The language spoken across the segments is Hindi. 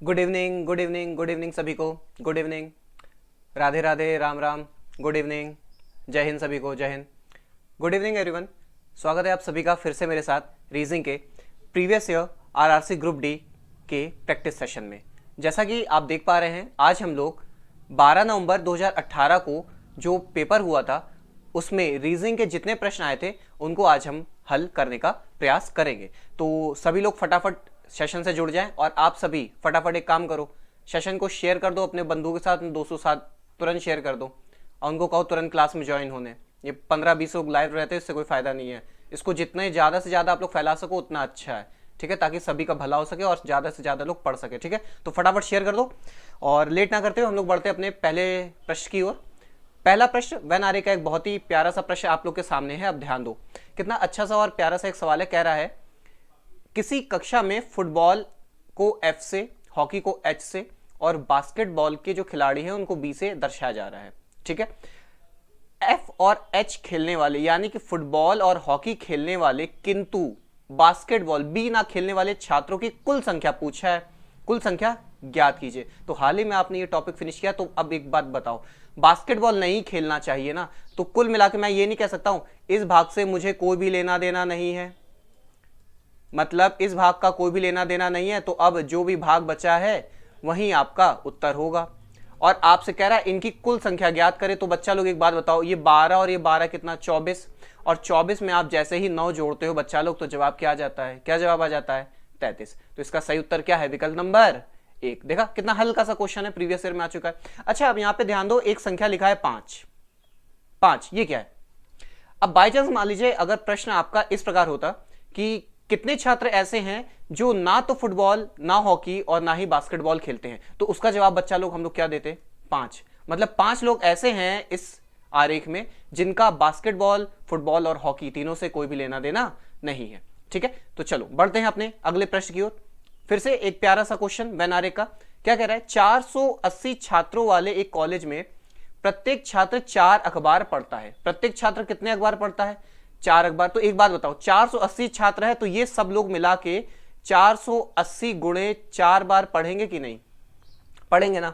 Good evening, good evening, good evening सभी को। Good evening, Radhe Radhe, Ram Ram. Good evening, जय हिंद सभी को, जय हिंद। Good evening everyone. स्वागत है आप सभी का फिर से मेरे साथ रीजनिंग के previous year RRC group D के प्रैक्टिस सेशन में। जैसा कि आप देख पा रहे हैं, आज हम लोग 12 नवंबर 2018 को जो पेपर हुआ था उसमें रीजनिंग के जितने प्रश्न आए थे उनको आज हम हल करने का प्रयास करेंगे। तो सभी लोग फटाफट सेशन से जुड़ जाएं और आप सभी फटाफट एक काम करो, सेशन को शेयर कर दो अपने बंधुओं के साथ, अपने दोस्तों के साथ तुरंत शेयर कर दो और उनको कहो तुरंत क्लास में ज्वाइन होने। ये 15-20 लोग लाइव रहते हैं, इससे कोई फायदा नहीं है। इसको जितने ज़्यादा से ज़्यादा आप लोग फैला सको उतना अच्छा है, ठीक है, ताकि सभी का भला हो सके और ज़्यादा से ज़्यादा लोग पढ़ सके, ठीक है। तो फटाफट शेयर कर दो और लेट ना करते हुए हम लोग बढ़ते अपने पहले प्रश्न की ओर। पहला प्रश्न वेन आरे का एक बहुत ही प्यारा सा प्रश्न आप लोग के सामने है। अब ध्यान दो, कितना अच्छा सा और प्यारा सा एक सवाल है। कह रहा है किसी कक्षा में फुटबॉल को F से, हॉकी को H से और बास्केटबॉल के जो खिलाड़ी हैं उनको B से दर्शाया जा रहा है, ठीक है। F और H खेलने वाले यानी कि फुटबॉल और हॉकी खेलने वाले किंतु बास्केटबॉल B ना खेलने वाले छात्रों की कुल संख्या पूछा है। कुल संख्या ज्ञात कीजिए। तो हाल ही में आपने ये टॉपिक फिनिश किया, तो अब एक बात बताओ, बास्केटबॉल नहीं खेलना चाहिए ना, तो कुल मिला के मैं ये नहीं कह सकता हूं इस भाग से मुझे कोई भी लेना देना नहीं है, मतलब इस भाग का कोई भी लेना देना नहीं है। तो अब जो भी भाग बचा है वहीं आपका उत्तर होगा। और आपसे कह रहा है इनकी कुल संख्या ज्ञात करें। तो बच्चा लोग एक बात बताओ, ये 12 और ये 12 कितना, 24, और 24 में आप जैसे ही 9 जोड़ते हो बच्चा लोग, तो जवाब क्या आ जाता है, क्या जवाब आ जाता है, 33। तो इसका सही उत्तर क्या है, विकल्प नंबर 1। देखा कितना हल्का सा क्वेश्चन है, प्रीवियस ईयर में आ चुका है। अच्छा, अब यहां पे ध्यान दो, एक संख्या लिखा है 5, 5 ये क्या है। अब बाई चांस मान लीजिए अगर प्रश्न आपका इस प्रकार होता कि कितने छात्र ऐसे हैं जो ना तो फुटबॉल, ना हॉकी और ना ही बास्केटबॉल खेलते हैं, तो उसका जवाब बच्चा लोग हम लोग क्या देते, 5। मतलब 5 लोग ऐसे हैं इस आरेख में जिनका बास्केटबॉल, फुटबॉल और हॉकी तीनों से कोई भी लेना देना नहीं है, ठीक है। तो चलो बढ़ते हैं अपने अगले प्रश्न की ओर। फिर से एक प्यारा सा क्वेश्चन वेन आरेख का। क्या कह रहा है, 480 छात्रों वाले एक कॉलेज में प्रत्येक छात्र 4 अखबार पढ़ता है। प्रत्येक छात्र कितने अखबार पढ़ता है, 4 अखबार। तो एक बात बताओ, 480 छात्र है तो ये सब लोग मिला के 480 गुणे 4 बार पढ़ेंगे कि नहीं, पढ़ेंगे ना।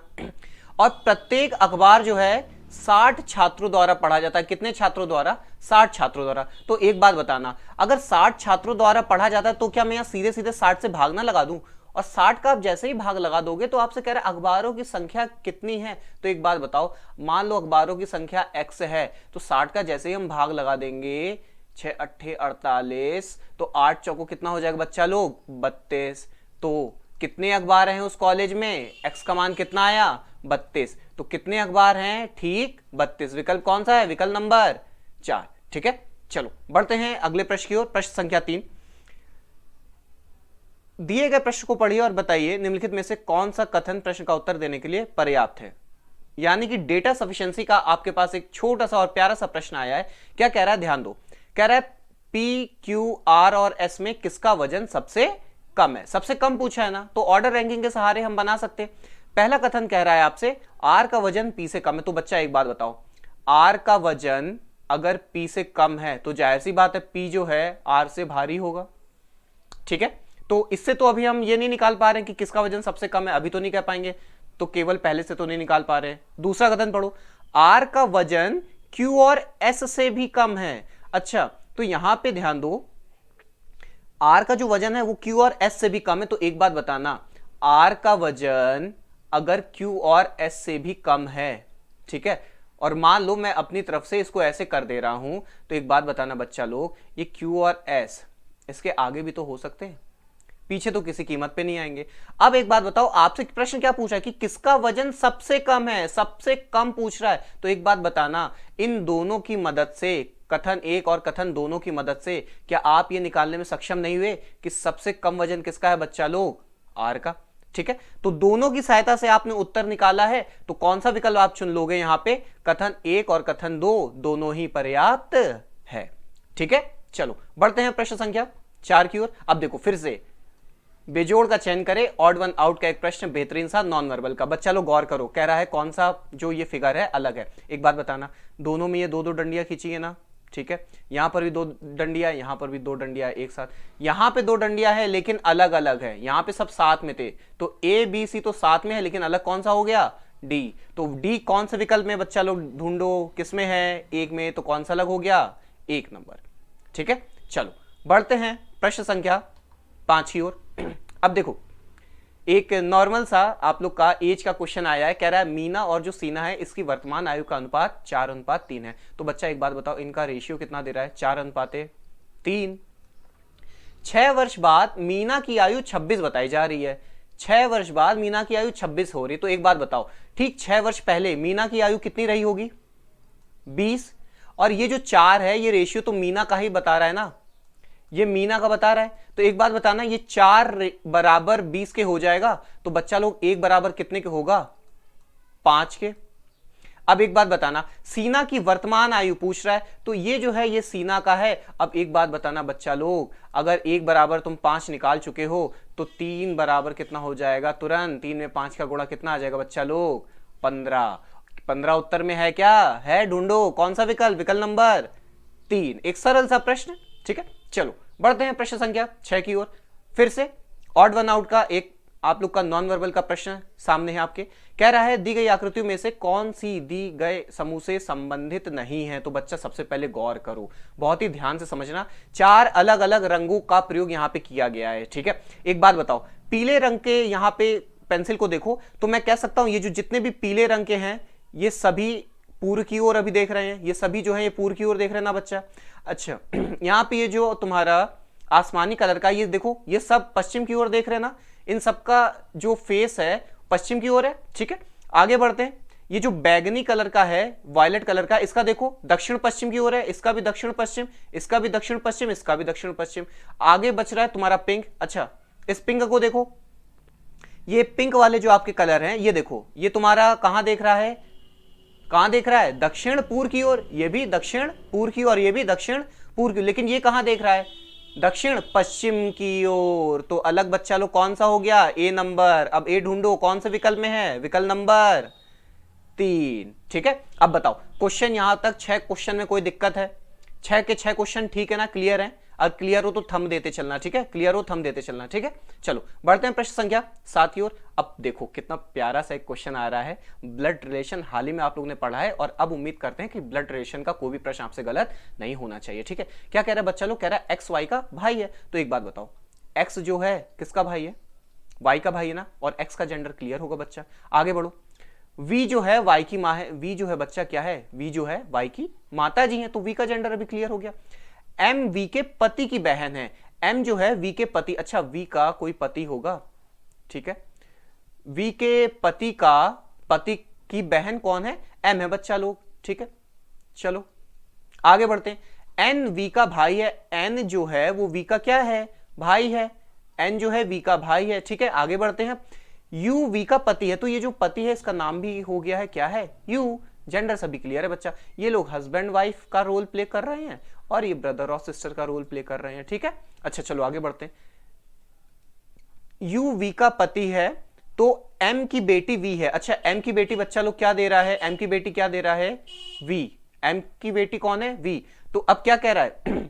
और प्रत्येक अखबार जो है 60 छात्रों द्वारा पढ़ा जाता है। कितने छात्रों द्वारा, 60 छात्रों द्वारा। तो एक बात बताना, अगर 60 छात्रों द्वारा पढ़ा जाता है तो क्या मैं यहां सीधे सीधे 60 से भाग ना लगा दूं, और 60 का आप जैसे ही भाग लगा दोगे तो आपसे कह रहा है अखबारों की संख्या कितनी है। तो एक बात बताओ, मान लो अखबारों की संख्या x है, तो 60 का जैसे ही हम भाग लगा देंगे, 6 अट्ठे 48, तो 8 चौको कितना हो जाएगा बच्चा लोग, 32। तो कितने अखबार हैं उस कॉलेज में, x का मान कितना आया, 32। तो कितने अखबार हैं, ठीक 32। विकल्प कौन सा है, विकल्प नंबर 4, ठीक है। चलो बढ़ते हैं अगले प्रश्न की ओर। प्रश्न संख्या 3, दिए गए प्रश्न को पढ़िए और बताइए निम्नलिखित में से कौन सा कथन प्रश्न का उत्तर देने के लिए पर्याप्त है। यानी कि डेटा सफिशिएंसी का आपके पास एक छोटा सा और प्यारा सा प्रश्न आया है। क्या कह रहा है, ध्यान दो। कह रहा है P, Q, R और S में किसका वजन सबसे कम है। सबसे कम पूछा है ना, तो ऑर्डर रैंकिंग के सहारे हम बना सकते हैं। पहला कथन कह रहा है आपसे R का वजन P से कम है। तो बच्चा एक बात बताओ, R का वजन अगर P से कम है तो जाहिर सी बात है P जो है R से भारी होगा, ठीक है। तो इससे तो अभी हम ये नहीं निकाल पा रहे हैं कि किसका वजन सबसे कम है, अभी तो नहीं कह पाएंगे, तो केवल पहले से तो नहीं निकाल पा रहे हैं। दूसरा कथन पढ़ो, R का वजन Q और S से भी कम है। अच्छा, तो यहां पे ध्यान दो, R का जो वजन है वो Q और S से भी कम है। तो एक बात बताना, R का वजन अगर Q और S से भी कम है, ठीक है, और मान लो मैं अपनी तरफ से इसको ऐसे कर दे रहा हूं, तो एक बात बताना बच्चा लोग, ये Q और S इसके आगे भी तो हो सकते हैं, पीछे तो किसी कीमत पे नहीं आएंगे। अब एक बात बताओ, आपसे प्रश्न क्या पूछा कि किसका वजन सबसे कम है, सबसे कम पूछ रहा है। तो एक बात बताना, इन दोनों की मदद से, कथन एक और कथन दोनों की मदद से, क्या आप ये निकालने में सक्षम नहीं हुए कि सबसे कम वजन किसका है बच्चा लोग, R का, ठीक है। तो दोनों की सहायता से आपने उत्तर निकाला है, तो कौन सा विकल्प आप चुन लोगे यहां पे, कथन 1 और कथन 2 दोनों ही पर्याप्त है, ठीक है। चलो बढ़ते हैं प्रश्न संख्या 4 की ओर। अब देखो फिर से बेजोड़ का चयन करें, ऑड वन आउट का एक प्रश्न बेहतरीन सा नॉन वर्बल का। बच्चा लोग गौर करो, कह रहा है कौन सा जो ये फिगर है अलग है। एक बात बताना, दोनों में ये दो दो डंडियां खींची है ना, ठीक है, यहां पर भी दो डंडिया, यहां पर भी दो डंडिया एक साथ, यहां पे दो डंडिया है लेकिन अलग अलग है, यहां पे सब साथ में थे, तो ए बी सी तो साथ में है लेकिन अलग कौन सा हो गया, डी। तो डी कौन से विकल्प में बच्चा लोग ढूंढो, किसमें है, एक में, तो कौन सा अलग हो गया, एक नंबर। ठीक है, चलो बढ़ते हैं प्रश्न संख्या 5 की ओर। अब देखो एक नॉर्मल सा आप लोग का एज का क्वेश्चन आया है, कह रहा है मीना और जो सीना है इसकी वर्तमान आयु का अनुपात 4:3 है। तो बच्चा एक बात बताओ, इनका रेशियो कितना दे रहा है, 4:3। 6 वर्ष बाद मीना की आयु 26 बताई जा रही है, 6 वर्ष बाद मीना की आयु 26 हो रही है। तो एक बात बताओ, ठीक 6 वर्ष पहले मीना की आयु कितनी रही होगी, 20, और ये जो 4 है ये रेशियो तो मीना का ही बता रहा है ना, ये मीना का बता रहा है। तो एक बात बताना, ये 4 बराबर 20 के हो जाएगा, तो बच्चा लोग 1 बराबर कितने के होगा, 5 के। अब एक बात बताना, सीना की वर्तमान आयु पूछ रहा है, तो ये जो है ये सीना का है। अब एक बात बताना बच्चा लोग, अगर 1 बराबर तुम 5 निकाल चुके हो तो 3 बराबर कितना हो जाएगा, तुरंत 3 में 5 का गुणा कितना आ जाएगा बच्चा लोग, 15। 15 उत्तर में है, क्या है, ढूंढो कौन सा विकल्प, विकल्प नंबर 3। एक सरल सा प्रश्न। ठीक है, चलो बढ़ते हैं प्रश्न संख्या 6 की ओर। फिर से ऑड वन आउट का एक आप लोग का नॉन वर्बल का प्रश्न सामने है आपके, कह रहा है दी गई आकृतियों में से कौन सी दी गए समूह से संबंधित नहीं है। तो बच्चा सबसे पहले गौर करो, बहुत ही ध्यान से समझना, 4 अलग अलग रंगों का प्रयोग यहां पे किया गया है। ठीक है, एक बात बताओ, पीले रंग के यहां पे पेंसिल को देखो तो मैं कह सकता हूं ये जो जितने भी पीले रंग के हैं ये सभी पूर्व की ओर अभी देख रहे हैं, ये सभी जो है ये पूर्व की ओर देख रहे हैं ना बच्चा। अच्छा यहाँ पे ये जो तुम्हारा आसमानी कलर का ये देखो, ये सब पश्चिम की ओर देख रहे हैं ना, इन सबका जो फेस है पश्चिम की ओर है। ठीक है, आगे बढ़ते हैं, ये जो बैगनी कलर का है, वायलेट कलर का, इसका देखो दक्षिण पश्चिम की ओर है, इसका भी दक्षिण पश्चिम, इसका भी दक्षिण पश्चिम, इसका भी दक्षिण पश्चिम। आगे बच रहा है तुम्हारा पिंक। अच्छा इस पिंक को देखो, ये पिंक वाले जो आपके कलर हैं ये देखो, ये तुम्हारा कहां देख रहा है, कहां देख रहा है, दक्षिण पूर्व की ओर, ये भी दक्षिण पूर्व की ओर, ये भी दक्षिण पूर्व की, लेकिन ये कहां देख रहा है, दक्षिण पश्चिम की ओर। तो अलग बच्चा लोग कौन सा हो गया, ए नंबर। अब ए ढूंढो कौन से विकल्प में है, विकल्प नंबर 3। ठीक है, अब बताओ क्वेश्चन यहां तक 6 क्वेश्चन में कोई दिक्कत है, 6 के 6 क्वेश्चन ठीक है ना, क्लियर है। और क्लियर हो तो थंब देते चलना, ठीक है, क्लियर हो थंब देते चलना। ठीक है, चलो बढ़ते हैं प्रश्न संख्या 7 की ओर। अब देखो कितना प्यारा सा एक क्वेश्चन आ रहा है, ब्लड रिलेशन हाल ही में आप लोगों ने पढ़ा है और अब उम्मीद करते हैं कि ब्लड रिलेशन का कोई भी प्रश्न आपसे गलत नहीं होना चाहिए। ठीक है, क्या कह रहा है बच्चा लोग, कह रहा है एक्स वाई का भाई है। तो एक बात बताओ, एक्स जो है किसका भाई है, वाई का भाई है ना, और एक्स का जेंडर क्लियर होगा बच्चा। आगे बढ़ो, वी जो है वाई की माँ है, वी जो है बच्चा क्या है, वी जो है वाई की माता जी है, तो वी का जेंडर अभी क्लियर हो गया। एम वी के पति की बहन है, एम जो है वी के पति, अच्छा वी का कोई पति होगा, ठीक है, वी के पति का पति की बहन कौन है, एम है बच्चा लोग। ठीक है, चलो आगे बढ़ते हैं, एन वी का भाई है, एन जो है वो वी का क्या है, भाई है, एन जो है वी का भाई है। ठीक है, आगे बढ़ते हैं, यू वी का पति है, तो ये जो पति है इसका नाम भी हो गया है क्या है, यू। जेंडर सभी क्लियर है बच्चा, ये लोग हस्बैंड वाइफ का रोल प्ले कर रहे हैं और ये ब्रदर और सिस्टर का रोल प्ले कर रहे हैं। ठीक है, अच्छा चलो आगे बढ़ते हैं, यू वी का पति है तो एम की बेटी वी है। अच्छा एम की बेटी बच्चा लोग क्या दे रहा है, एम की बेटी क्या दे रहा है, वी, एम की बेटी कौन है, वी। तो अब क्या कह रहा है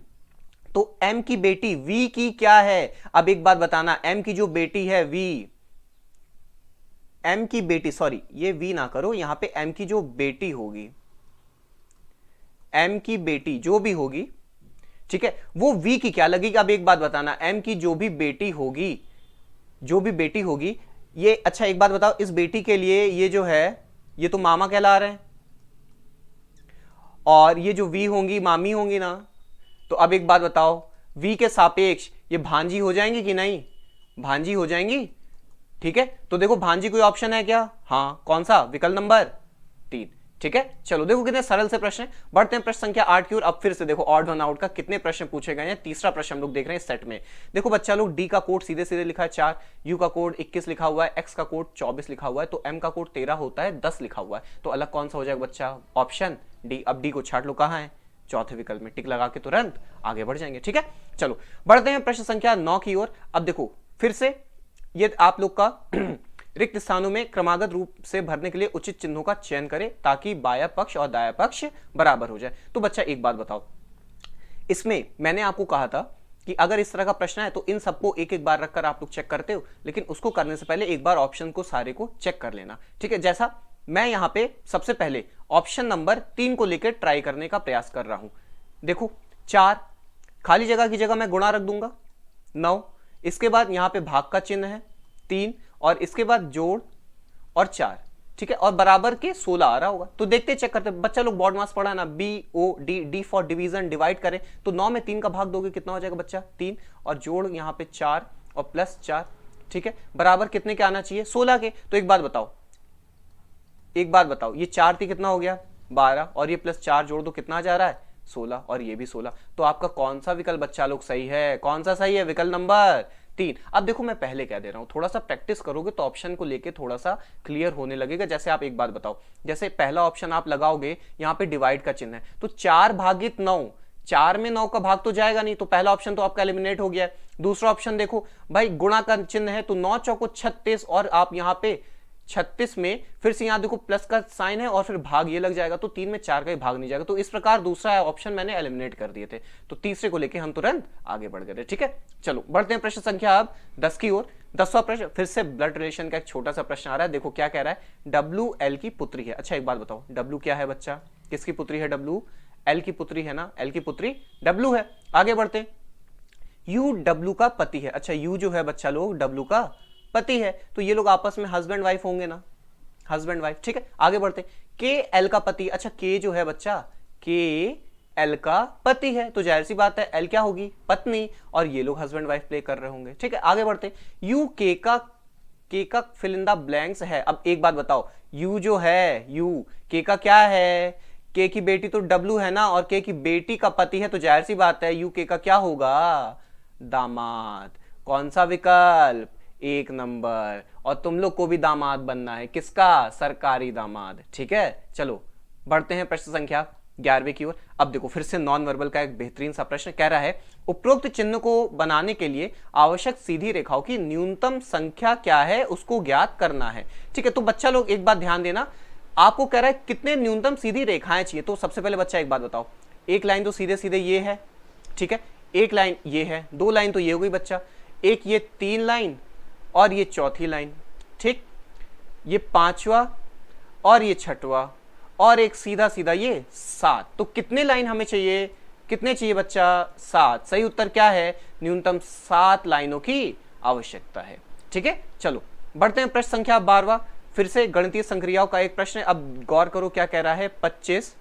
तो एम की बेटी वी की क्या है, अब एक बात बताना, एम की जो बेटी है वी, एम की बेटी, सॉरी ये वी ना करो, यहां पे एम की जो बेटी होगी, एम की बेटी जो भी होगी, ठीक है, वो वी की क्या लगेगी। अब एक बात बताना, एम की जो भी बेटी होगी, जो भी बेटी होगी ये, अच्छा एक बात बताओ, इस बेटी के लिए ये जो है ये तो मामा कहला रहे हैं और ये जो वी होंगी मामी होंगी ना। तो अब एक बात बताओ, वी के सापेक्ष ये भांजी हो जाएंगी कि नहीं, भांजी हो जाएंगी। ठीक है, तो देखो भांजी कोई ऑप्शन है क्या, हाँ कौन सा, विकल्प नंबर 3। ठीक है, चलो देखो कितने सरल से प्रश्न है। बढ़ते हैं प्रश्न संख्या 8 की ओर। अब फिर से देखो ऑड वन आउट का कितने प्रश्न पूछे गए हैं, तीसरा प्रश्न हम लोग देख रहे हैं सेट में। देखो बच्चा लोग, डी का कोड सीधे सीधे लिखा है 4, यू का कोड 21 लिखा हुआ है, एक्स का कोड 24 लिखा हुआ है, तो एम का कोड 13 होता है, 10 लिखा हुआ है, तो अलग कौन सा हो जाएगा बच्चा, ऑप्शन डी। अब डी को छाट लो, कहां है, चौथे विकल्प में, टिक लगा के तुरंत आगे बढ़ जाएंगे। ठीक है, चलो बढ़ते हैं प्रश्न संख्या 9 की ओर। अब देखो फिर से ये आप लोग का रिक्त स्थानों में क्रमागत रूप से भरने के लिए उचित चिन्हों का चयन करें ताकि बाया पक्ष और दाया पक्ष बराबर हो जाए। तो बच्चा एक बात बताओ, इसमें मैंने आपको कहा था कि अगर इस तरह का प्रश्न है तो इन सबको एक एक बार रखकर आप लोग चेक करते हो, लेकिन उसको करने से पहले एक बार ऑप्शन को सारे को चेक कर लेना, ठीक है। जैसा मैं यहां पे सबसे पहले ऑप्शन नंबर 3 को लेकर ट्राई करने का प्रयास कर रहा हूं। देखो 4, खाली जगह की जगह मैं गुणा रख दूंगा 9, इसके बाद यहां पे भाग का चिन्ह है 3, और इसके बाद जोड़ और 4, ठीक है, और बराबर के 16 आ रहा होगा। तो देखते चेक करते, बच्चा लोग बॉड मास पढ़ा ना, BOD, D for division, divide करें तो 9 में 3 का भाग दोगे कितना हो जाएगा बच्चा 3, और जोड़ यहां पे 4 और प्लस 4, ठीक है, बराबर कितने के आना चाहिए 16 के। तो एक बात बताओ, ये 4 थी कितना हो गया 12, और ये प्लस 4 जोड़ दो कितना जा रहा है 16, और ये भी 16। तो आपका कौन सा विकल्प बच्चा लोग सही है, कौन सा सही है, विकल्प नंबर 3। अब देखो मैं पहले कह दे रहा हूं, थोड़ा सा प्रैक्टिस करोगे तो ऑप्शन को लेके थोड़ा सा क्लियर होने लगेगा। जैसे आप एक बात बताओ, जैसे पहला ऑप्शन आप लगाओगे यहां पे डिवाइड का चिन्ह है, तो 4 भागित 9, 4 में 9 का भाग तो जाएगा नहीं, तो पहला ऑप्शन तो आपका एलिमिनेट हो गया है। दूसरा ऑप्शन देखो भाई, गुणा का चिन्ह है, तो 9 चौको 36, और आप यहां पे 36 में फिर से यहां देखो प्लस का साइन है और फिर भाग ये लग जाएगा, तो 3 में 4 का ही भाग नहीं जाएगा। तो इस प्रकार दूसरा ऑप्शन मैंने एलिमिनेट कर दिए थे, तो तीसरे को लेके हम तुरंत आगे बढ़ गए, ठीक है। चलो बढ़ते हैं प्रश्न संख्या अब 10 की ओर। 10वां प्रश्न फिर से ब्लड रिलेशन का एक छोटा सा प्रश्न आ रहा है। देखो क्या कह रहा है, WL की पुत्री है। अच्छा एक बात बताओ, W क्या है बच्चा, किसकी पुत्री है W, L की पुत्री है ना, L की पुत्री W है। आगे बढ़ते हैं, U W का पति है। अच्छा U जो है बच्चा लोग W का पति है, तो ये लोग आपस में हस्बैंड वाइफ होंगे ना, हस्बैंड वाइफ, ठीक है। आगे बढ़ते, के एल का पति। अच्छा के जो है बच्चा, के एल का पति है, तो जाहिर सी बात है एल क्या होगी पत्नी, और ये लोग हस्बैंड वाइफ प्ले कर रहे होंगे, ठीक है। आगे बढ़ते, यू के का फिल इन द ब्लैंक्स है। अब एक बात बताओ, यू जो है, यू के का क्या है, के की बेटी तो डब्लू है ना, और के की बेटी का पति है, तो जाहिर सी बात है यू के का क्या होगा दामाद। कौन सा विकल्प, 1 नंबर। और तुम लोग को भी दामाद बनना है, किसका, सरकारी दामाद, ठीक है। चलो बढ़ते हैं प्रश्न संख्या 11वें की ओर। अब देखो फिर से नॉन वर्बल का एक बेहतरीन सा प्रश्न कह रहा है, उपरोक्त चिन्ह को बनाने के लिए आवश्यक सीधी रेखाओं की न्यूनतम संख्या क्या है उसको ज्ञात करना है, ठीक है। तो बच्चा लोग एक बात ध्यान देना, आपको कह रहा है कितने न्यूनतम सीधी रेखाएं चाहिए। तो सबसे पहले बच्चा एक बात बताओ, एक लाइन तो सीधे सीधे ये है, ठीक है, एक लाइन ये है, 2 लाइन तो ये हो गई बच्चा, एक ये 3 लाइन और ये चौथी लाइन, ठीक, ये 5वां और ये 6वां, और एक सीधा सीधा ये 7। तो कितने लाइन हमें चाहिए, कितने चाहिए बच्चा 7। सही उत्तर क्या है, न्यूनतम 7 लाइनों की आवश्यकता है, ठीक है। चलो बढ़ते हैं प्रश्न संख्या 12वां, फिर से गणितीय संक्रियाओं का एक प्रश्न है। अब गौर करो क्या कह रहा है, 25,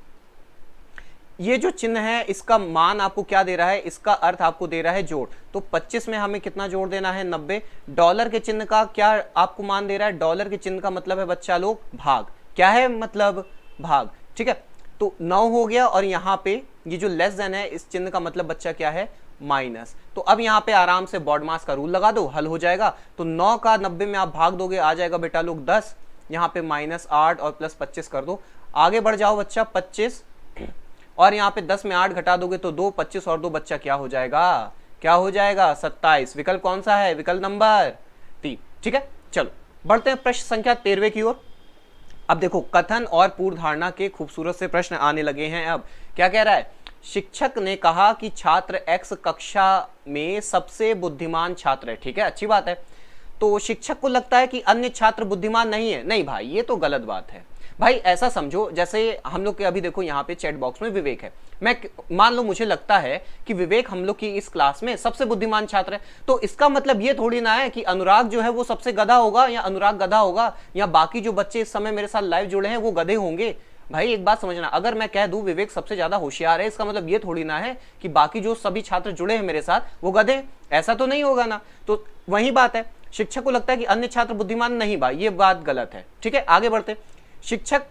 ये जो चिन्ह है इसका मान आपको क्या दे रहा है, इसका अर्थ आपको दे रहा है जोड़। तो 25 में हमें कितना जोड़ देना है 90। डॉलर के चिन्ह का क्या आपको मान दे रहा है, डॉलर के चिन्ह का मतलब है बच्चा लोग भाग, क्या है मतलब भाग, ठीक है। तो 9 हो गया, और यहां पे ये जो लेस देन है इस चिन्ह का मतलब बच्चा क्या है माइनस। तो अब यहां पे आराम से बॉड मास का रूल लगा दो, हल हो जाएगा। तो 9 का 90 में आप भाग दोगे, आ जाएगा बेटा लोग 10, यहाँ पे -8 और प्लस 25 कर दो। आगे बढ़ जाओ बच्चा 25, और यहाँ पे 10 में 8 घटा दोगे तो 2, 25 और 2 बच्चा क्या हो जाएगा, क्या हो जाएगा 27। विकल्प कौन सा है, विकल्प नंबर 3, ठीक है। चलो बढ़ते हैं प्रश्न संख्या 13वें की ओर। अब देखो कथन और पूर्व धारणा के खूबसूरत से प्रश्न आने लगे हैं। अब क्या कह रहा है, शिक्षक ने कहा कि छात्र X कक्षा में सबसे बुद्धिमान छात्र है, ठीक है, अच्छी बात है। तो शिक्षक को लगता है कि अन्य छात्र बुद्धिमान नहीं है। नहीं भाई, ये तो गलत बात है। भाई ऐसा समझो, जैसे हम लोग के अभी देखो यहाँ पे चैट बॉक्स में विवेक है, मैं मान लो मुझे लगता है कि विवेक हम लोग की इस क्लास में सबसे बुद्धिमान छात्र है, तो इसका मतलब ये थोड़ी ना है कि अनुराग जो है वो सबसे गधा होगा, या अनुराग गधा होगा, या बाकी जो बच्चे इस समय मेरे साथ लाइव जुड़े हैं वो गधे होंगे। भाई एक बात समझना, अगर मैं कह दूं विवेक सबसे ज्यादा होशियार है, इसका मतलब ये थोड़ी ना है कि बाकी जो सभी छात्र जुड़े हैं मेरे साथ वो गधे, ऐसा तो नहीं होगा ना। तो वही बात है, शिक्षक को लगता है कि अन्य छात्र बुद्धिमान नहीं, भाई ये बात गलत है, ठीक है। आगे बढ़ते, शिक्षक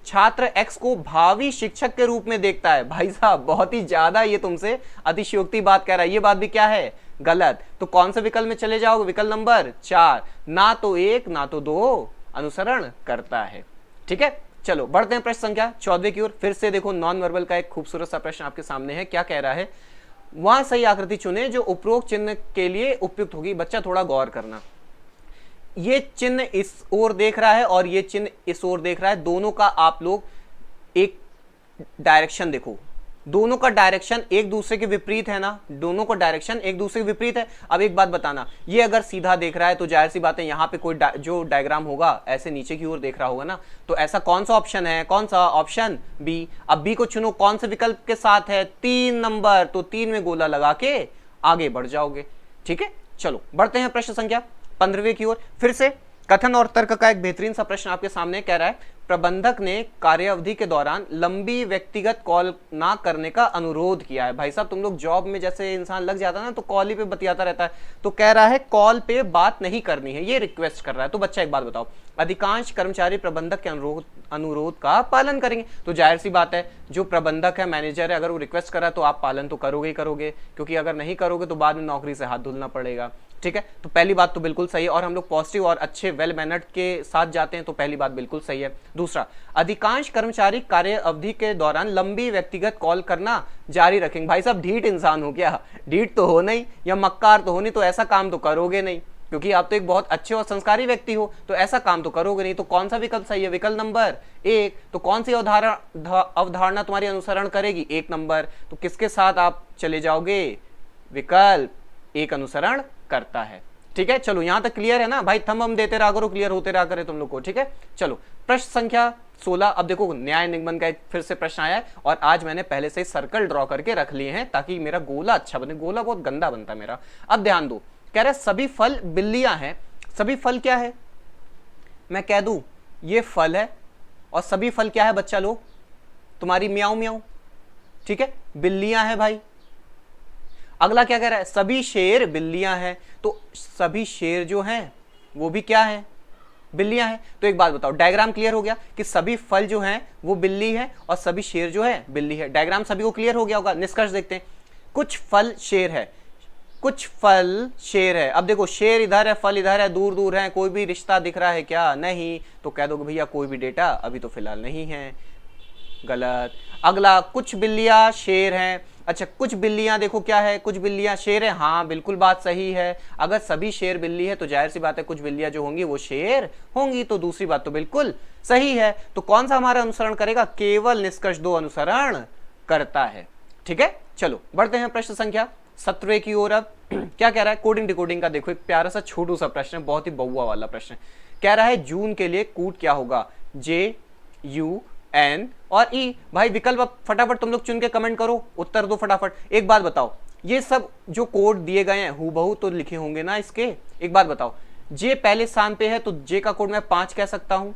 छात्र X को भावी शिक्षक के रूप में देखता है। भाई साहब बहुत ही ज्यादा ये तुमसे अतिशयोक्ति बात कह रहा है, ये बात भी क्या है गलत। तो कौन से विकल्प में चले जाओगे, विकल्प नंबर 4, ना तो 1 ना तो 2 अनुसरण करता है, ठीक है। चलो बढ़ते हैं प्रश्न संख्या 14 की ओर। फिर से देखो नॉन वर्बल का एक खूबसूरत सा प्रश्न आपके सामने है। क्या कह रहा है, वहां सही आकृति चुने जो उपरोक्त चिन्ह के लिए उपयुक्त होगी। बच्चा थोड़ा गौर करना, ये चिन्ह इस ओर देख रहा है और ये चिन्ह इस ओर देख रहा है, दोनों का आप लोग एक डायरेक्शन देखो, दोनों का डायरेक्शन एक दूसरे के विपरीत है ना, दोनों का डायरेक्शन एक दूसरे के विपरीत है। अब एक बात बताना, ये अगर सीधा देख रहा है तो जाहिर सी बात है यहाँ पे कोई जो डायग्राम होगा ऐसे नीचे की ओर देख रहा होगा ना, तो ऐसा कौन सा ऑप्शन है, कौन सा ऑप्शन बी। अब बी को चुनो, कौन से विकल्प के साथ है, 3 नंबर, तो 3 में गोला लगा के आगे बढ़ जाओगे। ठीक है, चलो बढ़ते हैं प्रश्न संख्या 15वें की ओर। फिर से कथन और तर्क का एक बेहतरीन सा प्रश्न आपके सामने कह रहा है, प्रबंधक ने कार्य अवधि के दौरान लंबी व्यक्तिगत कॉल ना करने का अनुरोध किया है। भाई साहब तुम लोग जॉब में जैसे इंसान लग जाता है ना तो कॉल ही पे बतियाता रहता है, तो कह रहा है कॉल पे बात नहीं करनी है, ये रिक्वेस्ट कर रहा है। तो बच्चा एक बात बताओ, अधिकांश कर्मचारी प्रबंधक के अनुरोध का पालन करेंगे, तो जाहिर सी बात है जो प्रबंधक है, मैनेजर है, अगर वो रिक्वेस्ट कर रहा है तो आप पालन तो करोगे ही करोगे, क्योंकि अगर नहीं करोगे तो बाद में नौकरी से हाथ धुलना पड़ेगा। ठीक है, तो पहली बात तो बिल्कुल सही है, और हम लोग पॉजिटिव और अच्छे वेल मैनर्ड के साथ जाते हैं, तो पहली बात बिल्कुल सही है। दूसरा, अधिकांश कर्मचारी कार्य अवधि के दौरान लंबी व्यक्तिगत कॉल करना जारी रखेंगे। भाई साहब ढीठ इंसान हो क्या, ढीठ तो हो नहीं या मक्कार तो हो नहीं, तो ऐसा काम तो करोगे नहीं, क्योंकि आप तो एक बहुत अच्छे और संस्कारी व्यक्ति हो, तो ऐसा काम तो करोगे नहीं। तो कौन सा विकल्प सही है, विकल्प नंबर 1। तो कौन सी अवधारणा तुम्हारी अनुसरण करेगी, 1 नंबर, तो किसके साथ आप चले जाओगे, विकल्प 1 अनुसरण करता है। ठीक है, चलो यहां तक क्लियर है ना भाई, थंब हम देते रहा करो, क्लियर होते रहा करे तुम लोग को। ठीक है, चलो प्रश्न संख्या 16। अब देखो न्याय निगमन का एक फिर से प्रश्न आया है, और आज मैंने पहले से सर्कल ड्रॉ करके रख लिए हैं ताकि मेरा गोला अच्छा बने, गोला बहुत गंदा बनता मेरा। अब ध्यान दो, कह रहे सभी फल बिल्लियां हैं। सभी फल क्या है, मैं कह दूं ये फल है, और सभी फल क्या है बच्चा लोग, तुम्हारी म्याऊ म्याऊ। ठीक है, बिल्लियां हैं भाई। अगला क्या कह रहा है, सभी शेर बिल्लियां हैं, तो सभी शेर जो हैं वो भी क्या है, बिल्लियां हैं। तो एक बात बताओ, डायग्राम क्लियर हो गया कि सभी फल जो हैं वो बिल्ली है और सभी शेर जो है बिल्ली है। डायग्राम सभी को क्लियर हो गया होगा। निष्कर्ष देखते हैं, कुछ फल शेर है, कुछ फल शेर है। अब देखो शेर इधर है, फल इधर है, दूर दूर है, कोई भी रिश्ता दिख रहा है क्या, नहीं, तो कह दो भैया कोई भी डेटा अभी तो फिलहाल नहीं है, गलत। अगला, कुछ बिल्लियां शेर हैं। अच्छा, कुछ बिल्लियां देखो क्या है, कुछ बिल्लियां शेर है, हाँ बिल्कुल बात सही है। अगर सभी शेर बिल्ली है तो जाहिर सी बात है कुछ बिल्लियां जो होंगी वो शेर होंगी, तो दूसरी बात तो बिल्कुल सही है। तो कौन सा हमारा अनुसरण करेगा, केवल निष्कर्ष 2 अनुसरण करता है। ठीक है, चलो बढ़ते हैं प्रश्न संख्या 17 की ओर। अब क्या कह रहा है, कोडिंग डिकोडिंग का देखो एक प्यारा सा छोटू सा प्रश्न है, बहुत ही बउआ वाला प्रश्न। कह रहा है जून के लिए कूट क्या होगा, JUN और E। भाई विकल्प फटाफट तुम लोग चुन के कमेंट करो, उत्तर दो फटाफट। एक बात बताओ, ये सब जो कोड दिए गए हैं हूबहू तो लिखे होंगे ना इसके। एक बात बताओ, J पहले स्थान पे है तो J का कोड मैं 5 कह सकता हूं,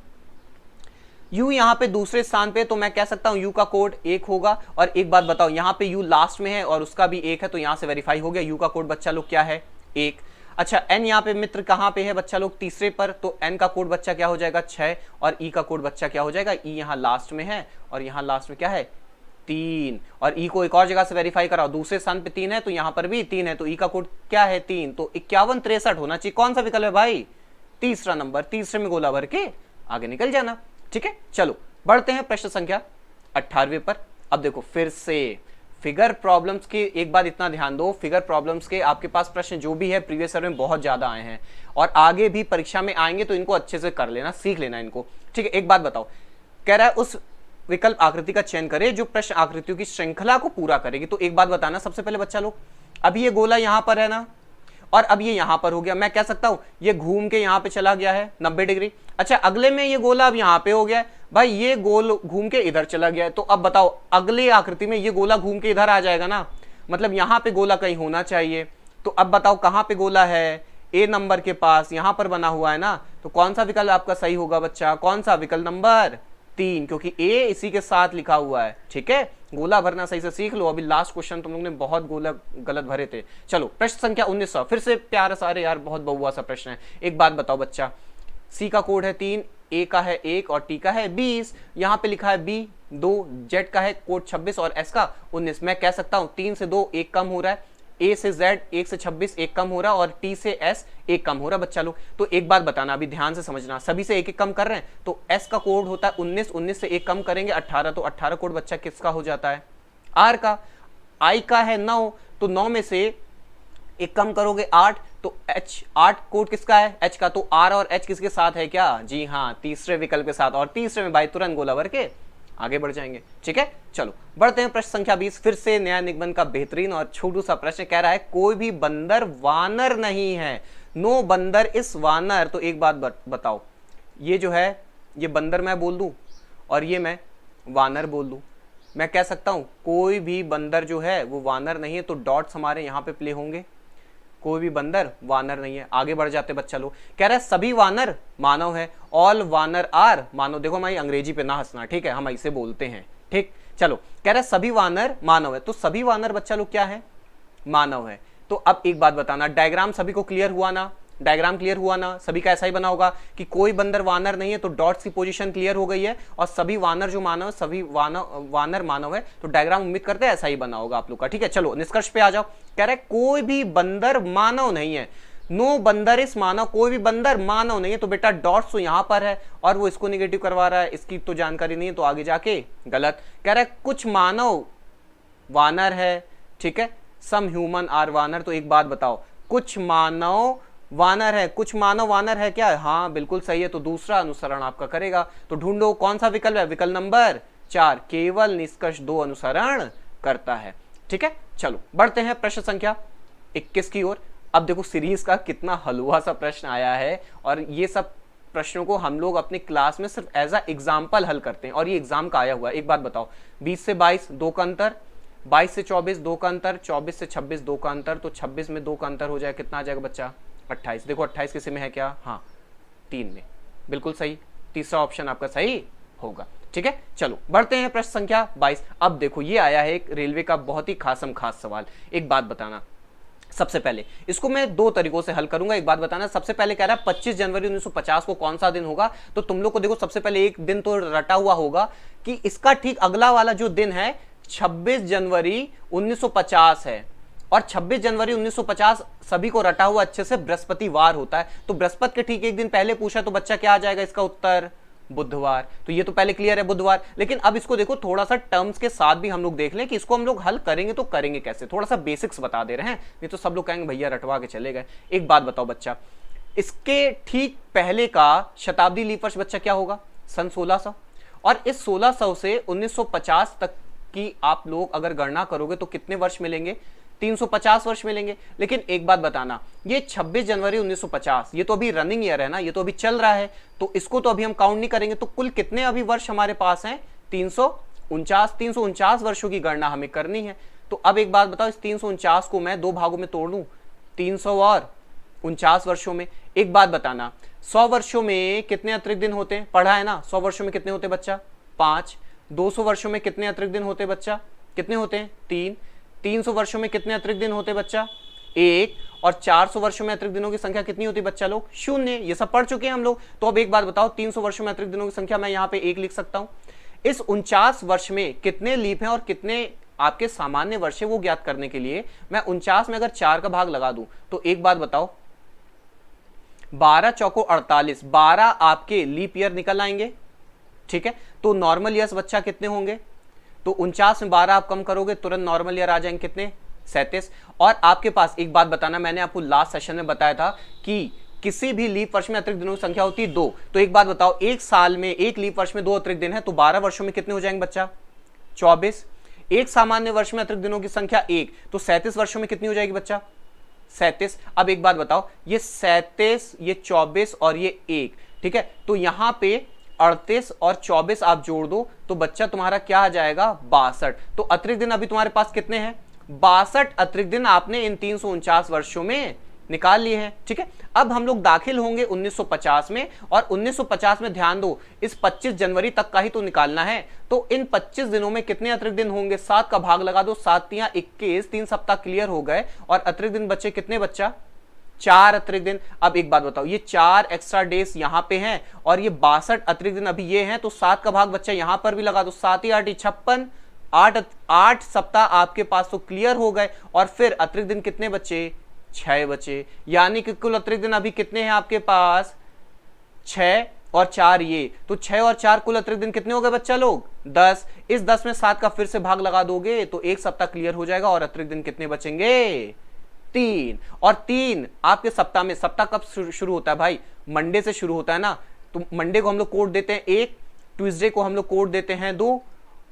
U यहाँ पे दूसरे स्थान पे तो मैं कह सकता हूं U का कोड 1 होगा। और एक बात बताओ, यहाँ पे U लास्ट में है और उसका भी 1 है, तो यहाँ से वेरीफाई हो गया, U का कोड बच्चा लोग क्या है, 1। अच्छा, N यहाँ पे मित्र कहाँ पे है बच्चा लोग, तीसरे पर, तो N का कोड बच्चा क्या हो जाएगा, 6। और E का कोड बच्चा क्या हो जाएगा, E यहाँ लास्ट में है और यहाँ लास्ट में क्या है, 3। और E को एक और जगह से वेरीफाई कराओ, दूसरे स्थान पे 3 है तो यहाँ पर भी 3 है, तो E का कोड क्या है, 3। तो 5163 होना चाहिए। कौन सा विकल्प है भाई, तीसरा नंबर, तीसरे में गोला भर के आगे निकल जाना। ठीक है, चलो बढ़ते हैं प्रश्न संख्या 18वें पर। अब देखो फिर से फिगर प्रॉब्लम्स के, एक बार इतना ध्यान दो, फिगर प्रॉब्लम्स के आपके पास प्रश्न जो भी है प्रीवियस ईयर में बहुत ज्यादा आए हैं और आगे भी परीक्षा में आएंगे, तो इनको अच्छे से कर लेना, सीख लेना इनको। ठीक है, एक बात बताओ, कह रहा है उस विकल्प आकृति का चयन करे जो प्रश्न आकृतियों की श्रृंखला को पूरा करेगी। तो एक बात बताना सबसे पहले बच्चा लोग, अभी ये गोला यहां पर है ना, और अब ये यहां पर हो गया, मैं कह सकता हूं ये घूम के यहां पे चला गया है 90 डिग्री। अच्छा, अगले में ये गोला अब यहां पे हो गया है, भाई ये गोल घूम के इधर चला गया है, तो अब बताओ अगले आकृति में ये गोला घूम के इधर आ जाएगा ना, मतलब यहां पे गोला कहीं होना चाहिए। तो अब बताओ कहां पे गोला है, A नंबर के पास यहां पर बना हुआ है ना, तो कौन सा विकल्प आपका सही होगा बच्चा, कौन सा, विकल्प नंबर 3, क्योंकि A इसी के साथ लिखा हुआ है। ठीक है, गोला भरना सही से सीख लो, अभी लास्ट क्वेश्चन तुम लोग ने बहुत गोला गलत भरे थे। चलो प्रश्न संख्या 1900, फिर से प्यारा सारे यार बहुत बहुआ सा प्रश्न है। एक बात बताओ बच्चा, C का कोड है 3, A का है 1 और T का है 20, यहाँ पे लिखा है B 2, Z का है कोड 26 और S का 19। मैं कह सकता हूँ 3 से 2 1 कम हो रहा है, A से Z 1 से 26 1 कम हो रहा है और T से S 1 कम हो रहा है बच्चा लोग। तो एक बात बताना, अभी ध्यान से समझना, सभी से 1 1 कम कर रहे हैं, तो S का कोड होता है 19, 19 से 1 कम करेंगे 18, तो 18 कोड बच्चा किसका हो जाता है, R का। I का है 9, तो 9 में से 1 कम करोगे 8, तो H 8 कोड किसका है, H का। तो R और H किसके साथ है क्या, जी हाँ तीसरे विकल्प के साथ, और तीसरे में भाई तुरंत गोला भर के आगे बढ़ जाएंगे। ठीक है, चलो बढ़ते हैं प्रश्न संख्या 20। फिर से नया निगमन का बेहतरीन और छोटू सा प्रश्न कह रहा है कोई भी बंदर वानर नहीं है, नो बंदर इस वानर। तो एक बात बताओ, ये जो है ये बंदर मैं बोल दूं और ये मैं वानर बोल दूं, मैं कह सकता हूं कोई भी बंदर जो है वो वानर नहीं है, तो डॉट्स हमारे यहां पे प्ले होंगे, कोई भी बंदर वानर नहीं है। आगे बढ़ जाते बच्चा लोग, कह रहा है सभी वानर मानव है, ऑल वानर आर मानव। देखो हमारी अंग्रेजी पे ना हंसना, ठीक है, हम ऐसे बोलते हैं। ठीक, चलो कह रहा है सभी वानर मानव है, तो सभी वानर बच्चा लोग क्या है, मानव है। तो अब एक बात बताना, डायग्राम सभी को क्लियर हुआ ना, डायग्राम क्लियर हुआ ना, सभी का ऐसा ही बना होगा कि कोई बंदर वानर नहीं है, तो डॉट्स की पोजीशन क्लियर हो गई है, और सभी वानर जो मानव, सभी वानर मानव है, तो डायग्राम उम्मीद करते हैं ऐसा ही बना होगा आप लोग का। ठीक है, चलो निष्कर्ष पे आ जाओ। कह रहा है कोई भी बंदर मानव नहीं है, नो बंदर इस मानव, कोई भी बंदर मानव नहीं है। तो बेटा डॉट्स तो यहां पर है और वो इसको निगेटिव करवा रहा है, इसकी तो जानकारी नहीं है, तो आगे जाके गलत। कह रहा है कुछ मानव वानर है, ठीक है, सम ह्यूमन आर वानर। तो एक बात बताओ, कुछ मानव वानर है, कुछ मानव वानर है क्या, हाँ बिल्कुल सही है, तो दूसरा अनुसरण आपका करेगा। तो ढूंढो कौन सा विकल्प है, विकल्प नंबर 4, केवल निष्कर्ष 2 अनुसरण करता है। ठीक है, चलो बढ़ते हैं प्रश्न संख्या 21 की ओर। अब देखो सीरीज का कितना हलवा सा प्रश्न आया है, और ये सब प्रश्नों को हम लोग अपनी क्लास में सिर्फ एज अ एग्जाम्पल हल करते हैं, और ये एग्जाम का आया हुआ है। एक बात बताओ, 20 से 22 2 का अंतर, 22 से 24 2 का अंतर, 24 से 26 2 का अंतर, तो 26 में 2 का अंतर हो जाए, कितना आ जाएगा बच्चा, 28। देखो 28 किसी में है क्या, हाँ 3 में, बिल्कुल सही, तीसरा ऑप्शन आपका सही होगा। ठीक है, चलो बढ़ते हैं प्रश्न संख्या 22। अब देखो ये आया है एक रेलवे का बहुत ही खासम खास सवाल। एक बात बताना, सबसे पहले इसको मैं 2 तरीकों से हल करूंगा। एक बात बताना, सबसे पहले कह रहा है 25 जनवरी 1950 को कौन सा दिन होगा। तो तुम लोग को देखो सबसे पहले एक दिन तो रटा हुआ होगा कि इसका ठीक अगला वाला जो दिन है 26 जनवरी 1950 है, और 26 जनवरी 1950 सभी को रटा हुआ अच्छे से बृहस्पतिवार होता है। तो बृहस्पति के ठीक एक दिन पहले पूछा, तो बच्चा क्या आ जाएगा इसका उत्तर, बुधवार। तो ये तो पहले क्लियर है, बुधवार। लेकिन अब इसको देखो थोड़ा सा टर्म्स के साथ भी हम लोग देख लें कि इसको हम लोग हल करेंगे तो करेंगे कैसे, थोड़ा सा बेसिक्स बता दे रहे हैं, नहीं तो सब लोग कहेंगे भैया रटवा के चले गए। एक बात बताओ बच्चा, इसके ठीक पहले का शताब्दी लीप वर्ष बच्चा क्या होगा, सन 1600, और इस 1600 से 1950 तक की आप लोग अगर गणना करोगे तो कितने वर्ष मिलेंगे, 350 वर्ष मिलेंगे। लेकिन एक बात बताना, ये 26 जनवरी 1950 ये तो अभी रनिंग ईयर है ना, ये तो अभी चल रहा है, तो इसको तो अभी हम काउंट नहीं करेंगे। तो कुल कितने अभी वर्ष हमारे पास हैं, 349 वर्षों की गणना हमें करनी है। तो अब एक बात बताओ, इस 349 को मैं 2 भागों में तोड़ दूं, 300 और 49 वर्षों में। एक बात बताना, 100 वर्षों में कितने अतिरिक्त दिन होते हैं, पढ़ा है ना, 100 वर्षों में कितने होते बच्चा, 5। 200 वर्षों में कितने अतिरिक्त दिन होते बच्चा, कितने होते हैं, 3। 300 वर्षों में कितने अतिरिक्त दिन होते बच्चा, 1। और 400 वर्षों में अतिरिक्त दिनों की संख्या कितनी होती बच्चा लोग, 0। ये सब पढ़ चुके हैं हम लोग। तो अब एक बात बताओ, 300 वर्षों में अतिरिक्त दिनों की संख्या मैं यहाँ पे 1 लिख सकता हूं। इस 49 वर्ष में कितने लीप हैं और कितने आपके सामान्य वर्ष है वो ज्ञात करने के लिए मैं 49 में अगर 4 का भाग लगा दूं, तो एक बात बताओ, 12 चौको 48, 12 आपके लीप ईयर निकल आएंगे। ठीक है, तो नॉर्मल ईयर्स बच्चा कितने होंगे, तो 49 में 12 आप कम करोगे तुरंत नॉर्मल ईयर आ जाएंगे कितने, 37। और आपके पास एक बात बताना, मैंने आपको लास्ट सेशन में बताया था कि किसी भी लीप वर्ष में अतिरिक्त दिनों की संख्या होती है 2। तो एक बात बताओ, एक साल में एक लीप वर्ष में 2 अतिरिक्त दिन है, तो 12 वर्षों में कितने हो जाएंगे बच्चा, 24। एक सामान्य वर्ष में अतिरिक्त दिनों की संख्या 1, तो 37 वर्षों में कितनी हो जाएगी बच्चा, 37। अब एक बात बताओ, ये 37, ये 24 और ये 1, ठीक है, तो यहां पे 38 और 24 आप जोड़ दो तो बच्चा तुम्हारा क्या आ जाएगा, 62। तो अतिरिक्त दिन अभी तुम्हारे पास कितने हैं, 62 अतिरिक्त दिन आपने इन 349 वर्षों में निकाल लिए हैं। ठीक है, अब हम लोग दाखिल होंगे 1950 में, और 1950 में ध्यान दो इस 25 जनवरी तक का ही तो निकालना है। तो इन 25 दिनों में कितने अतिरिक्त दिन होंगे, 7 का भाग लगा दो, 7 या 21, 3 सप्ताह क्लियर हो गए, और अतिरिक्त दिन बच्चे कितने बच्चा, 4 अतिरिक्त दिन। अब एक बात बताओ, ये 4 एक्स्ट्रा डेज यहां पे हैं और ये 62 अतिरिक्त दिन अभी ये हैं, तो 7 का भाग बच्चा यहां पर भी लगा दो, 7 या 8 56, 8 सप्ताह आपके पास तो क्लियर हो गए। और फिर अतिरिक्त दिन कितने बचे, 6 बचे, यानी कि कुल अतिरिक्त दिन अभी कितने हैं आपके पास, 6 और 4 ये, तो 6 और 4 कुल अतिरिक्त दिन कितने हो गए बच्चा लोग, 10। इस 10 में 7 का फिर से भाग लगा दोगे तो 1 सप्ताह क्लियर हो जाएगा, और अतिरिक्त दिन कितने बचेंगे, 3। और 3 आपके सप्ताह में, सप्ताह कब शुरू होता है भाई, मंडे से शुरू होता है ना, तो मंडे को हम लोग कोड देते हैं 1, ट्यूसडे को हम लोग कोड देते हैं 2,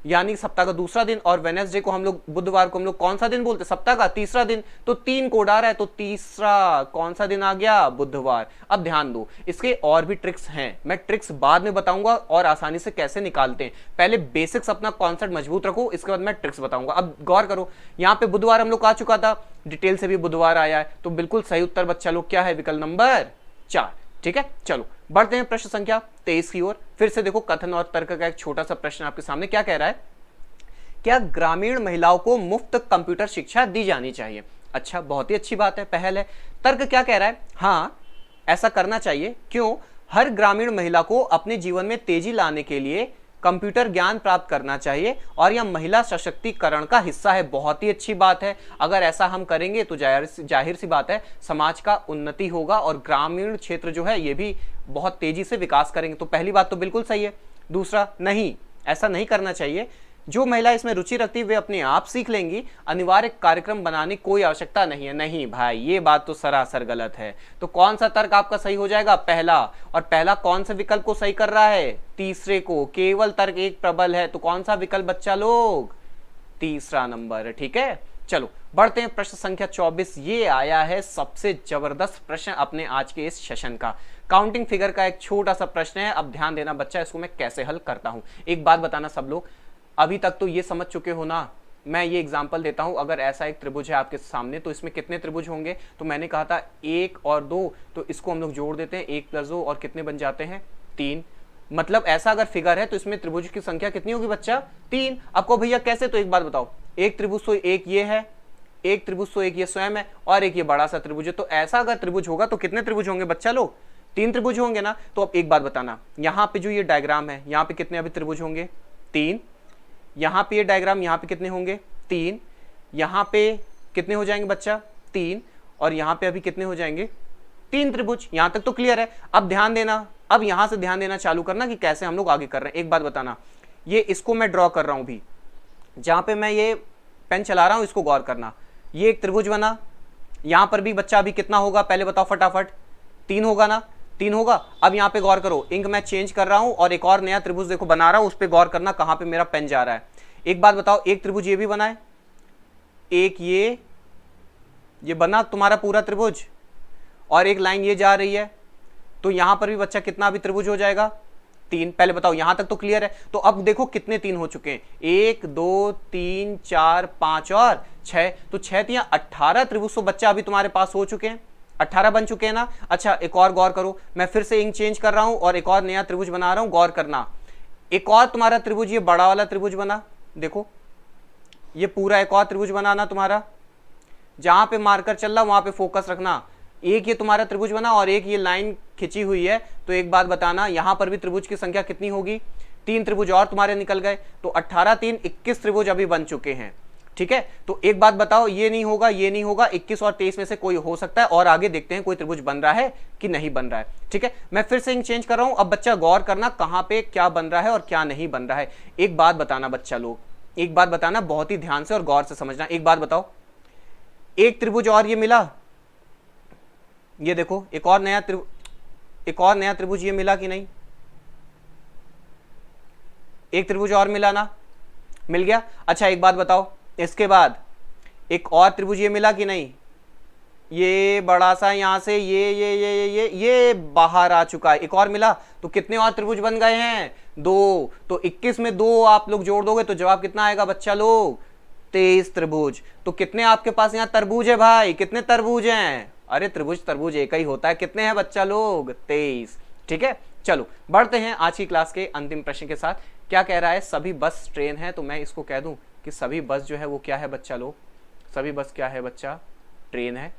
यानी सप्ताह का दूसरा दिन, और वेडनेसडे को हम लोग, बुधवार को हम लोग कौन सा दिन बोलते हैं? सप्ताह का तीसरा दिन। तो 3 कोड आ रहा है, तो तीसरा कौन सा दिन आ गया? बुधवार। अब ध्यान दो, इसके और भी ट्रिक्स हैं, मैं ट्रिक्स बाद में बताऊंगा और आसानी से कैसे निकालते हैं। पहले बेसिक्स अपना कॉन्सेप्ट मजबूत रखो, इसके बाद मैं ट्रिक्स बताऊंगा। अब गौर करो, यहाँ पे बुधवार हम लोग आ चुका था, डिटेल से भी बुधवार आया है, तो बिल्कुल सही उत्तर बच्चा लोग क्या है? विकल्प नंबर 4। ठीक है, चलो बढ़ते हैं प्रश्न संख्या 23 की ओर। फिर से देखो, कथन और तर्क का एक छोटा सा प्रश्न आपके सामने। क्या कह रहा है? क्या ग्रामीण महिलाओं को मुफ्त कंप्यूटर शिक्षा दी जानी चाहिए? अच्छा, बहुत ही अच्छी बात है, पहल है। तर्क क्या कह रहा है? हाँ, ऐसा करना चाहिए। क्यों? हर ग्रामीण महिला को अपने जीवन में तेजी लाने के लिए कंप्यूटर ज्ञान प्राप्त करना चाहिए और यह महिला सशक्तिकरण का हिस्सा है। बहुत ही अच्छी बात है। अगर ऐसा हम करेंगे तो जाहिर सी बात है, समाज का उन्नति होगा और ग्रामीण क्षेत्र जो है ये भी बहुत तेजी से विकास करेंगे। तो पहली बात तो बिल्कुल सही है। दूसरा, नहीं, ऐसा नहीं करना चाहिए। जो महिला इसमें रुचि रखती है वे अपने आप सीख लेंगी, अनिवार्य कार्यक्रम बनाने की कोई आवश्यकता नहीं है। नहीं भाई, ये बात तो सरासर गलत है। तो कौन सा तर्क आपका सही हो जाएगा? पहला। और पहला कौन से विकल्प को सही कर रहा है? तीसरे को। केवल तर्क एक प्रबल है, तो कौन सा विकल्प बच्चा लोग? तीसरा नंबर। ठीक है, चलो बढ़ते हैं प्रश्न संख्या 24। ये आया है सबसे जबरदस्त प्रश्न अपने आज के इस सेशन का। काउंटिंग फिगर का एक छोटा सा प्रश्न है। अब ध्यान देना बच्चा, इसको मैं कैसे हल करता हूं। एक बात बताना सब लोग, अभी तक तो ये समझ चुके हो ना, मैं ये एग्जांपल देता हूं। अगर ऐसा एक त्रिभुज है आपके सामने, तो इसमें कितने त्रिभुज होंगे? तो मैंने कहा था 1 और 2, तो इसको हम लोग जोड़ देते हैं, 1 + 2, और कितने बन जाते हैं? 3। मतलब ऐसा अगर फिगर है तो इसमें त्रिभुज की संख्या कितनी होगी बच्चा? 3। आपको भैया कैसे? तो एक बात बताओ, एक त्रिभुज तो एक ये है, एक त्रिभुज तो एक ये स्वयं है, और एक ये बड़ा सा त्रिभुज है। तो ऐसा अगर त्रिभुज होगा तो कितने त्रिभुज होंगे बच्चा लोग? 3 त्रिभुज होंगे ना। तो अब एक बात बताना, यहाँ पे जो ये डायग्राम है, यहाँ पे कितने अभी त्रिभुज होंगे? 3। यहाँ पे ये डायग्राम, यहाँ पे कितने होंगे? 3। यहाँ पे कितने हो जाएंगे बच्चा? 3। और यहाँ पे अभी कितने हो जाएंगे? 3 त्रिभुज। यहाँ तक तो क्लियर है। अब ध्यान देना, अब यहाँ से ध्यान देना चालू करना कि कैसे हम लोग आगे कर रहे हैं। एक बात बताना, ये इसको मैं ड्रॉ कर रहा हूँ भी, जहाँ पे मैं ये पेन चला रहा हूँ, इसको गौर करना। ये एक त्रिभुज बना, यहाँ पर भी बच्चा अभी कितना होगा? पहले बताओ फटाफट। 3 होगा ना? 3 होगा। अब यहाँ पे गौर करो, इंक मैं चेंज कर रहा हूं और एक और नया त्रिभुज देखो बना रहा हूं, उस पर गौर करना कहां पे मेरा पेन जा रहा है। एक बात बताओ, एक त्रिभुज ये भी बना है, एक ये बना तुम्हारा पूरा त्रिभुज, और एक लाइन ये जा रही है, तो यहां पर भी बच्चा कितना अभी त्रिभुज हो जाएगा? 3। पहले बताओ, यहां तक तो क्लियर है। तो अब देखो कितने 3 हो चुके हैं, 1 2 3 4 5 और 6, तो 6 या 18 त्रिभुज तो बच्चा अभी तुम्हारे पास हो चुके हैं। 18 बन चुके हैं ना। अच्छा, एक और गौर करो, मैं फिर से इंक चेंज कर रहा हूं और एक और नया त्रिभुज बना रहा हूं, गौर करना। एक और तुम्हारा त्रिभुज, ये बड़ा वाला त्रिभुज बना, देखो ये पूरा एक और त्रिभुज बनाना तुम्हारा, जहां पे मार्कर चल रहा वहां पे फोकस रखना। एक ये तुम्हारा त्रिभुज बना और एक ये लाइन खिंची हुई है, तो एक बात बताना, यहां पर भी त्रिभुज की संख्या कितनी होगी? 3 त्रिभुज और तुम्हारे निकल गए, तो 18 3 21 त्रिभुज अभी बन चुके हैं। ठीक है, तो एक बात बताओ, ये नहीं होगा, ये नहीं होगा, 21 और 23 में से कोई हो सकता है, और आगे देखते हैं कोई त्रिभुज बन रहा है कि नहीं बन रहा है। ठीक है, मैं फिर से इंक चेंज कर रहा हूं। अब बच्चा गौर करना कहां पे क्या बन रहा है और क्या नहीं बन रहा है। एक बात बताना बच्चा लोग, एक बात बताना, बहुत ही ध्यान से और गौर से समझना। एक बात बताओ, एक त्रिभुज और ये मिला, ये देखो एक और नया त्रिभुज ये मिला कि नहीं? एक त्रिभुज और मिला ना? मिल गया। अच्छा, एक बात बताओ, इसके बाद एक और त्रिभुज ये मिला कि नहीं? ये बड़ा सा यहां से ये बाहर आ चुका है, एक और मिला, तो कितने और त्रिभुज बन गए हैं? 2। तो 21 में 2 आप लोग जोड़ दोगे तो जवाब कितना आएगा बच्चा लोग? 23 त्रिभुज। तो कितने आपके पास यहाँ तरबूज है भाई? कितने तरबूज हैं? अरे त्रिभुज तरबूज एक ही होता है। कितने हैं बच्चा लोग? 23। ठीक है, चलो बढ़ते हैं आज की क्लास के अंतिम प्रश्न के साथ। क्या कह रहा है? सभी बस ट्रेन है, तो मैं इसको कह दूं कि सभी बस जो है वो क्या है बच्चा लोग? सभी बस क्या है बच्चा? ट्रेन है।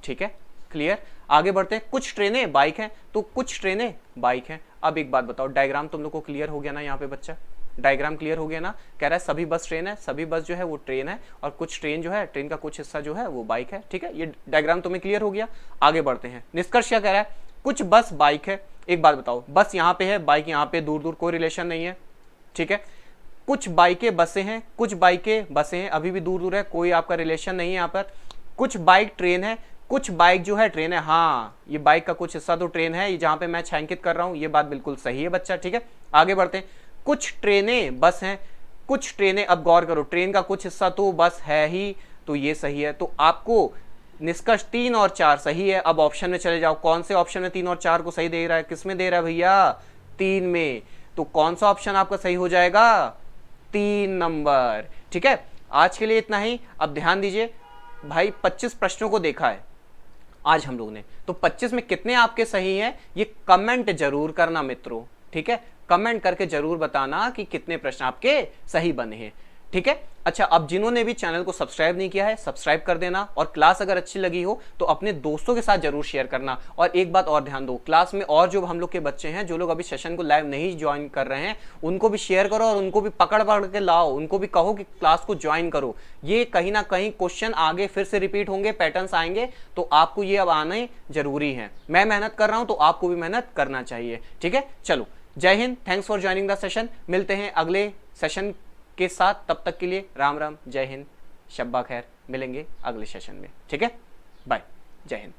ठीक है, क्लियर। आगे बढ़ते हैं। कुछ ट्रेनें बाइक हैं, तो कुछ ट्रेनें बाइक हैं। अब एक बात बताओ, डायग्राम तुम लोग को क्लियर हो गया ना? यहाँ पे बच्चा डायग्राम क्लियर हो गया ना? कह रहा है सभी बस ट्रेन है, सभी बस जो है वो ट्रेन है, और कुछ ट्रेन जो है, ट्रेन का कुछ हिस्सा जो है वो बाइक है। ठीक है, ये डायग्राम तुम्हें क्लियर हो गया। आगे बढ़ते हैं। निष्कर्ष क्या कह रहा है? कुछ बस बाइक है। एक बात बताओ, बस यहाँ पे है, बाइक यहाँ पे, दूर दूर कोई रिलेशन नहीं है। ठीक है, कुछ बाइकें बसें हैं, कुछ बाइकें बसें हैं, अभी भी दूर दूर है, कोई आपका रिलेशन नहीं है यहाँ पर। कुछ बाइक ट्रेन है, कुछ बाइक जो है ट्रेन है। हाँ, ये बाइक का कुछ हिस्सा तो ट्रेन है, ये जहाँ पे मैं छायांकित कर रहा हूँ, ये बात बिल्कुल सही है बच्चा। ठीक है, आगे बढ़ते हैं। कुछ ट्रेनें बस हैं, कुछ ट्रेनें, अब गौर करो, ट्रेन का कुछ हिस्सा तो बस है ही, तो ये सही है। तो आपको निष्कर्ष 3 और 4 सही है। अब ऑप्शन में चले जाओ, कौन से ऑप्शन में 3 और 4 को सही दे रहा है, किस में दे रहा है भैया, 3 में। तो कौन सा ऑप्शन आपका सही हो जाएगा, 3 नंबर। ठीक है, आज के लिए इतना ही। अब ध्यान दीजिए भाई, 25 प्रश्नों को देखा है आज हम लोग ने, तो 25 में कितने आपके सही हैं ये कमेंट जरूर करना मित्रों। ठीक है, कमेंट करके जरूर बताना कि कितने प्रश्न आपके सही बने हैं। ठीक है, अच्छा, अब जिन्होंने भी चैनल को सब्सक्राइब नहीं किया है सब्सक्राइब कर देना, और क्लास अगर अच्छी लगी हो तो अपने दोस्तों के साथ जरूर शेयर करना। और एक बात और ध्यान दो, क्लास में और जो हम लोग के बच्चे हैं, जो लोग अभी सेशन को लाइव नहीं ज्वाइन कर रहे हैं, उनको भी शेयर करो और उनको भी पकड़ पकड़ के लाओ, उनको भी कहो कि क्लास को ज्वाइन करो। ये कहीं ना कहीं क्वेश्चन आगे फिर से रिपीट होंगे, पैटर्न्स आएंगे, तो आपको ये अब आने जरूरी है। मैं मेहनत कर रहा हूं तो आपको भी मेहनत करना चाहिए। ठीक है, चलो, जय Hind, thanks for joining the session. मिलते हैं अगले सेशन के साथ, तब तक के लिए राम राम, जय हिंद, शब्बा खैर, मिलेंगे अगले सेशन में। ठीक है, बाय, जय हिंद।